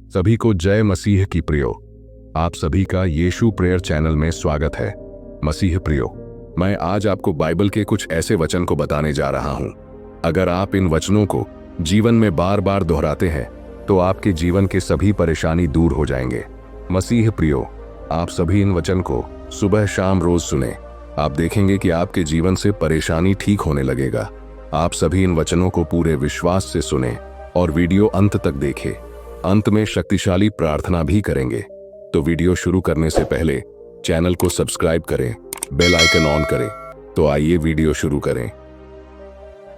सभी को जय मसीह की प्रियो। आप सभी का यीशु प्रेयर चैनल में स्वागत है। मसीह प्रियो, मैं आज आपको बाइबल के कुछ ऐसे वचन को बताने जा रहा हूं। अगर आप इन वचनों को जीवन में बार बार दोहराते हैं तो आपके जीवन के सभी परेशानी दूर हो जाएंगे। मसीह प्रियो, आप सभी इन वचन को सुबह शाम रोज सुने। आप देखेंगे कि आपके जीवन से परेशानी ठीक होने लगेगा। आप सभी इन वचनों को पूरे विश्वास से सुने और वीडियो अंत तक देखें। अंत में शक्तिशाली प्रार्थना भी करेंगे। तो वीडियो शुरू करने से पहले चैनल को सब्सक्राइब करें, बेल आइकन ऑन करें। तो आइए वीडियो शुरू करें।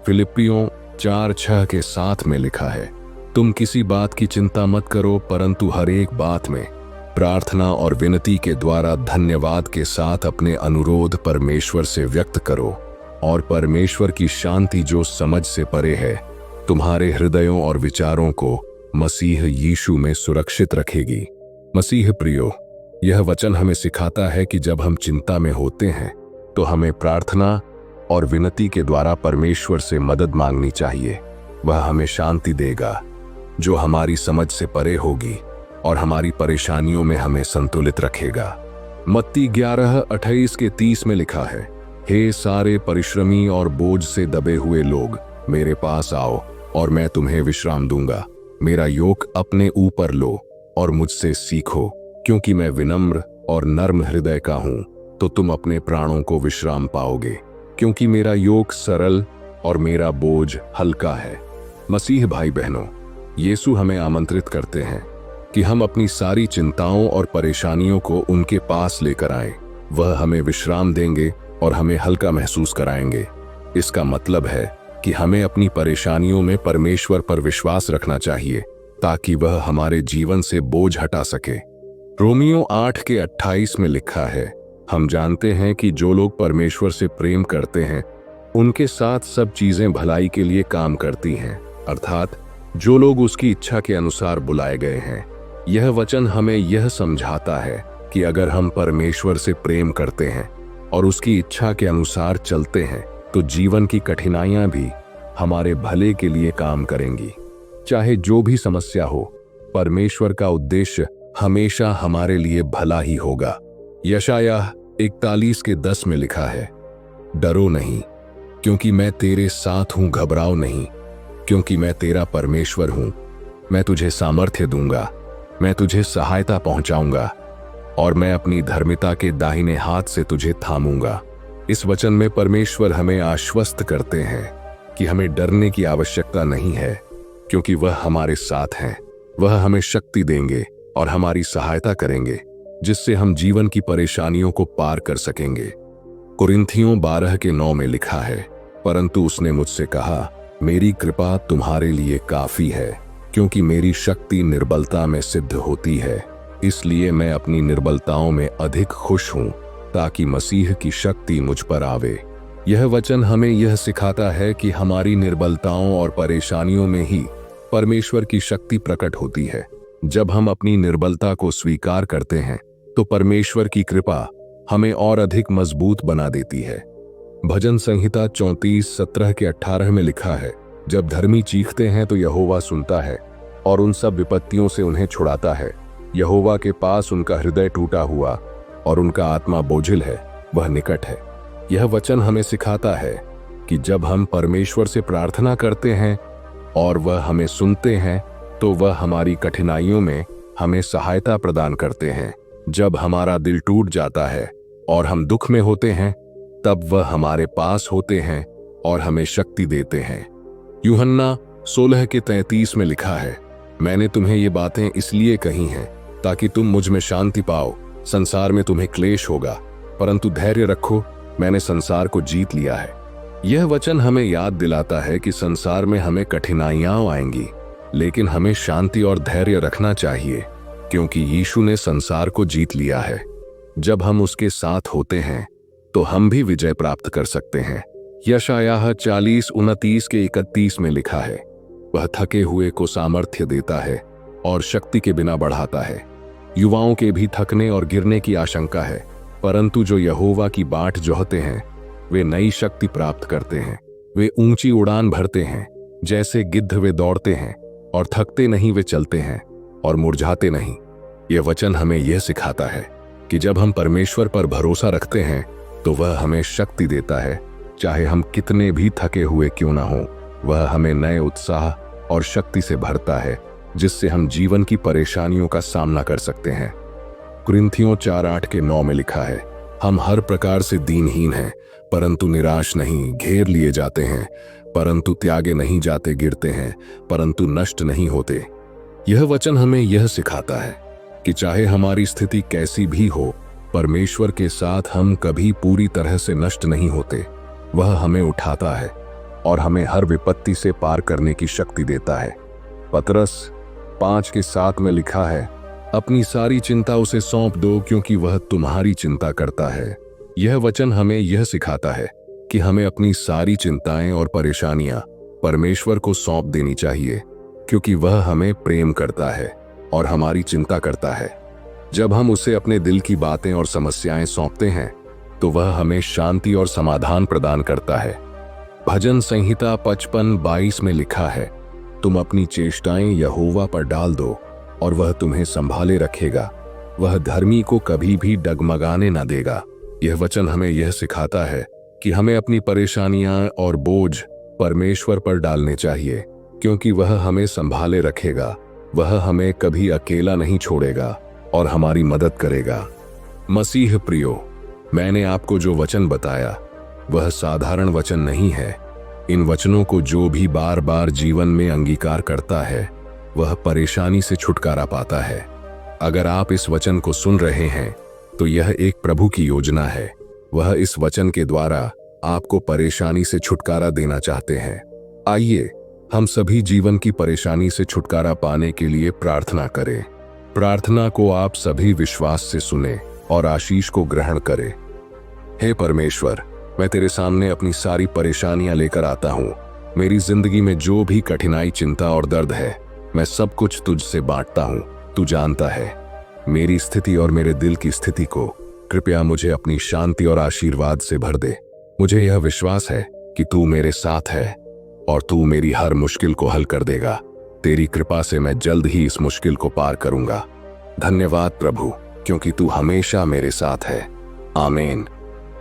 फिलिप्पियों 4:6 के साथ में लिखा है, तुम किसी बात की चिंता मत करो, परंतु हर एक बात में प्रार्थना और विनती के द्वारा धन्यवाद के साथ अपने अनुरोध परमेश्वर से व्यक्त करो, और परमेश्वर की शांति जो समझ से परे है तुम्हारे हृदयों और विचारों को मसीह यीशु में सुरक्षित रखेगी। मसीह प्रियो, यह वचन हमें सिखाता है कि जब हम चिंता में होते हैं तो हमें प्रार्थना और विनती के द्वारा परमेश्वर से मदद मांगनी चाहिए। वह हमें शांति देगा जो हमारी समझ से परे होगी और हमारी परेशानियों में हमें संतुलित रखेगा। मत्ती 11:28 के 30 में लिखा है, हे सारे परिश्रमी और बोझ से दबे हुए लोग, मेरे पास आओ और मैं तुम्हें विश्राम दूंगा। मेरा योक अपने ऊपर लो और मुझसे सीखो, क्योंकि मैं विनम्र और नर्म हृदय का हूं, तो तुम अपने प्राणों को विश्राम पाओगे। क्योंकि मेरा योक सरल और मेरा बोझ हल्का है। मसीह भाई बहनों, यीशु हमें आमंत्रित करते हैं कि हम अपनी सारी चिंताओं और परेशानियों को उनके पास लेकर आएं। वह हमें विश्राम देंगे और हमें हल्का महसूस कराएंगे। इसका मतलब है कि हमें अपनी परेशानियों में परमेश्वर पर विश्वास रखना चाहिए ताकि वह हमारे जीवन से बोझ हटा सके। रोमियो 8:28 में लिखा है, हम जानते हैं कि जो लोग परमेश्वर से प्रेम करते हैं उनके साथ सब चीजें भलाई के लिए काम करती हैं, अर्थात जो लोग उसकी इच्छा के अनुसार बुलाए गए हैं। यह वचन हमें यह समझाता है कि अगर हम परमेश्वर से प्रेम करते हैं और उसकी इच्छा के अनुसार चलते हैं तो जीवन की कठिनाइयां भी हमारे भले के लिए काम करेंगी। चाहे जो भी समस्या हो, परमेश्वर का उद्देश्य हमेशा हमारे लिए भला ही होगा। यशायाह 41:10 में लिखा है, डरो नहीं, क्योंकि मैं तेरे साथ हूं, घबराओ नहीं, क्योंकि मैं तेरा परमेश्वर हूं। मैं तुझे सामर्थ्य दूंगा, मैं तुझे सहायता पहुंचाऊंगा, और मैं अपनी धर्मिता के दाहिने हाथ से तुझे थामूंगा। इस वचन में परमेश्वर हमें आश्वस्त करते हैं कि हमें डरने की आवश्यकता नहीं है, क्योंकि वह हमारे साथ हैं। वह हमें शक्ति देंगे और हमारी सहायता करेंगे, जिससे हम जीवन की परेशानियों को पार कर सकेंगे। कुरिन्थियों 12:9 में लिखा है, परंतु उसने मुझसे कहा, मेरी कृपा तुम्हारे लिए काफी है, क्योंकि मेरी शक्ति निर्बलता में सिद्ध होती है। इसलिए मैं अपनी निर्बलताओं में अधिक खुश हूं, ताकि मसीह की शक्ति मुझ पर आवे। यह वचन हमें यह सिखाता है कि हमारी निर्बलताओं और परेशानियों में ही परमेश्वर की शक्ति प्रकट होती है। जब हम अपनी निर्बलता को स्वीकार करते हैं तो परमेश्वर की कृपा हमें और अधिक मजबूत बना देती है। भजन संहिता 34:17-18 में लिखा है, जब धर्मी चीखते हैं तो यहोवा सुनता है और उन सब विपत्तियों से उन्हें छुड़ाता है। यहोवा के पास उनका हृदय टूटा हुआ और उनका आत्मा बोझिल है, वह निकट है। यह वचन हमें सिखाता है कि जब हम परमेश्वर से प्रार्थना करते हैं और वह हमें सुनते हैं तो वह हमारी कठिनाइयों में हमें सहायता प्रदान करते हैं। जब हमारा दिल टूट जाता है और हम दुख में होते हैं, तब वह हमारे पास होते हैं और हमें शक्ति देते हैं। यूहन्ना 16:33 में लिखा है, मैंने तुम्हें ये बातें इसलिए कही हैं ताकि तुम मुझ में शांति पाओ। संसार में तुम्हें क्लेश होगा, परंतु धैर्य रखो, मैंने संसार को जीत लिया है। यह वचन हमें याद दिलाता है कि संसार में हमें कठिनाइयां आएंगी, लेकिन हमें शांति और धैर्य रखना चाहिए, क्योंकि यीशु ने संसार को जीत लिया है। जब हम उसके साथ होते हैं तो हम भी विजय प्राप्त कर सकते हैं। यशायाह 40:29-31 में लिखा है, वह थके हुए को सामर्थ्य देता है और शक्ति के बिना बढ़ाता है। युवाओं के भी थकने और गिरने की आशंका है, परंतु जो यहोवा की बाट जोहते हैं वे नई शक्ति प्राप्त करते हैं। वे ऊंची उड़ान भरते हैं, जैसे गिद्ध वे दौड़ते हैं और थकते नहीं, वे चलते हैं और मुरझाते नहीं। यह वचन हमें यह सिखाता है कि जब हम परमेश्वर पर भरोसा रखते हैं तो वह हमें शक्ति देता है। चाहे हम कितने भी थके हुए क्यों ना हो, वह हमें नए उत्साह और शक्ति से भरता है, जिससे हम जीवन की परेशानियों का सामना कर सकते हैं। कुरिन्थियों 4:8-9 में लिखा है, हम हर प्रकार से दीनहीन हैं, परंतु निराश नहीं, घेर लिए जाते हैं, परंतु त्यागे नहीं जाते, गिरते हैं, परंतु नष्ट नहीं होते। यह वचन हमें यह सिखाता है कि चाहे हमारी स्थिति कैसी भी हो, परमेश्वर के साथ हम कभी पूरी तरह से नष्ट नहीं होते। वह हमें उठाता है और हमें हर विपत्ति से पार करने की शक्ति देता है। पतरस 5:7 में लिखा है, अपनी सारी चिंता उसे सौंप दो क्योंकि वह तुम्हारी चिंता करता है। यह वचन हमें यह सिखाता है कि हमें अपनी सारी चिंताएं और परेशानियां परमेश्वर को सौंप देनी चाहिए, क्योंकि वह हमें प्रेम करता है और हमारी चिंता करता है। जब हम उसे अपने दिल की बातें और समस्याएं सौंपते हैं तो वह हमें शांति और समाधान प्रदान करता है। भजन संहिता 55:22 में लिखा है, तुम अपनी चेष्टाएं यहोवा पर डाल दो और वह तुम्हें संभाले रखेगा। वह धर्मी को कभी भी डगमगाने न देगा। यह वचन हमें यह सिखाता है कि हमें अपनी परेशानियां और बोझ परमेश्वर पर डालने चाहिए, क्योंकि वह हमें संभाले रखेगा। वह हमें कभी अकेला नहीं छोड़ेगा और हमारी मदद करेगा। मसीह प्रियो, मैंने आपको जो वचन बताया वह साधारण वचन नहीं है। इन वचनों को जो भी बार बार जीवन में अंगीकार करता है वह परेशानी से छुटकारा पाता है। अगर आप इस वचन को सुन रहे हैं तो यह एक प्रभु की योजना है। वह इस वचन के द्वारा आपको परेशानी से छुटकारा देना चाहते हैं। आइए हम सभी जीवन की परेशानी से छुटकारा पाने के लिए प्रार्थना करें। प्रार्थना को आप सभी विश्वास से सुने और आशीष को ग्रहण करें। हे परमेश्वर, मैं तेरे सामने अपनी सारी परेशानियां लेकर आता हूँ। मेरी जिंदगी में जो भी कठिनाई, चिंता और दर्द है, मैं सब कुछ तुझसे बांटता हूँ। तू जानता है मेरी स्थिति और मेरे दिल की स्थिति को। कृपया मुझे अपनी शांति और आशीर्वाद से भर दे। मुझे यह विश्वास है कि तू मेरे साथ है और तू मेरी हर मुश्किल को हल कर देगा। तेरी कृपा से मैं जल्द ही इस मुश्किल को पार करूंगा। धन्यवाद प्रभु, क्योंकि तू हमेशा मेरे साथ है। आमीन।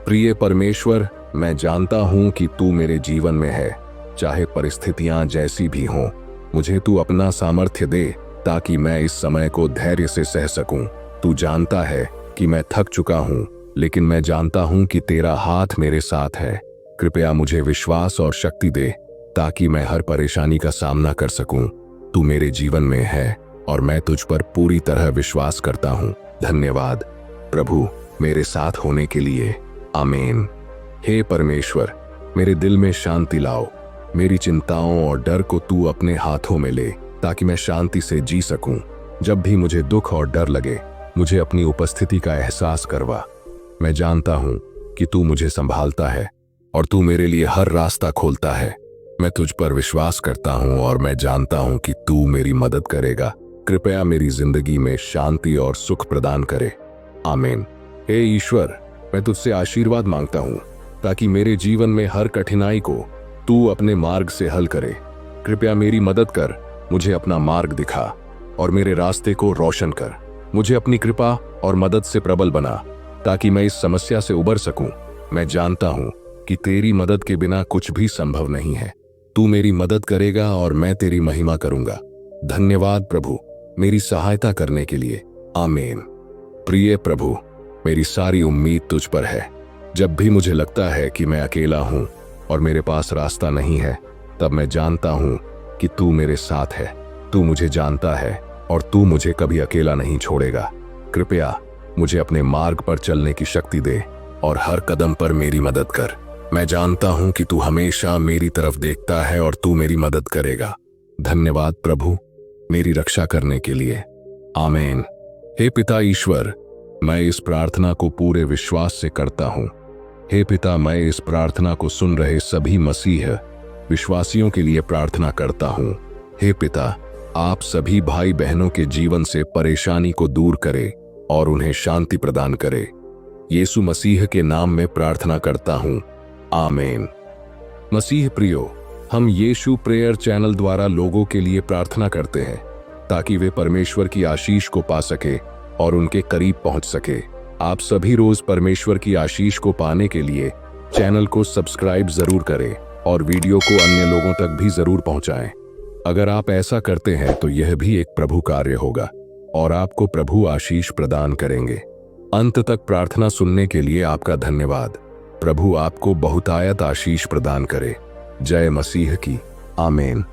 प्रिय परमेश्वर, मैं जानता हूं कि तू मेरे जीवन में है। चाहे परिस्थितियां जैसी भी हों, मुझे तू अपना सामर्थ्य दे ताकि मैं इस समय को धैर्य से सह सकूं। तू जानता है कि मैं थक चुका हूं, लेकिन मैं जानता हूं कि तेरा हाथ मेरे साथ है। कृपया मुझे विश्वास और शक्ति दे ताकि मैं हर परेशानी का सामना कर सकूं। तू मेरे जीवन में है और मैं तुझ पर पूरी तरह विश्वास करता हूं। धन्यवाद प्रभु मेरे साथ होने के लिए। आमीन। हे परमेश्वर, मेरे दिल में शांति लाओ। मेरी चिंताओं और डर को तू अपने हाथों में ले ताकि मैं शांति से जी सकूं। जब भी मुझे दुख और डर लगे, मुझे अपनी उपस्थिति का एहसास करवा। मैं जानता हूं कि तू मुझे संभालता है और तू मेरे लिए हर रास्ता खोलता है। मैं तुझ पर विश्वास करता हूं और मैं जानता हूं कि तू मेरी मदद करेगा। कृपया मेरी जिंदगी में शांति और सुख प्रदान करे। आमीन। हे ईश्वर, मैं तुझसे आशीर्वाद मांगता हूं ताकि मेरे जीवन में हर कठिनाई को तू अपने मार्ग से हल करे। कृपया मेरी मदद कर, मुझे अपना मार्ग दिखा और मेरे रास्ते को रोशन कर। मुझे अपनी कृपा और मदद से प्रबल बना ताकि मैं इस समस्या से उबर सकूं। मैं जानता हूं कि तेरी मदद के बिना कुछ भी संभव नहीं है। तू मेरी मदद करेगा और मैं तेरी महिमा करूंगा। धन्यवाद प्रभु मेरी सहायता करने के लिए। आमीन। प्रिय प्रभु, मेरी सारी उम्मीद तुझ पर है। जब भी मुझे लगता है कि मैं अकेला हूं और मेरे पास रास्ता नहीं है, तब मैं जानता हूं कि तू मेरे साथ है। तू मुझे जानता है और तू मुझे कभी अकेला नहीं छोड़ेगा। कृपया मुझे अपने मार्ग पर चलने की शक्ति दे और हर कदम पर मेरी मदद कर। मैं जानता हूं कि तू हमेशा मेरी तरफ देखता है और तू मेरी मदद करेगा। धन्यवाद प्रभु मेरी रक्षा करने के लिए। आमीन। हे पिता ईश्वर, मैं इस प्रार्थना को पूरे विश्वास से करता हूं। हे पिता, मैं इस प्रार्थना को सुन रहे सभी मसीह विश्वासियों के लिए प्रार्थना करता हूं। हे पिता, आप सभी भाई बहनों के जीवन से परेशानी को दूर करें और उन्हें शांति प्रदान करें। यीशु मसीह के नाम में प्रार्थना करता हूं। आमीन। मसीह प्रियो, हम यीशु प्रेयर चैनल द्वारा लोगों के लिए प्रार्थना करते हैं। ताकि वे परमेश्वर की आशीष को पा सके और उनके करीब पहुंच सके। आप सभी रोज परमेश्वर की आशीष को पाने के लिए चैनल को सब्सक्राइब जरूर करें और वीडियो को अन्य लोगों तक भी जरूर पहुंचाएं। अगर आप ऐसा करते हैं तो यह भी एक प्रभु कार्य होगा और आपको प्रभु आशीष प्रदान करेंगे। अंत तक प्रार्थना सुनने के लिए आपका धन्यवाद। प्रभु आपको बहुतायत आशीष प्रदान करे। जय मसीह की। आमीन।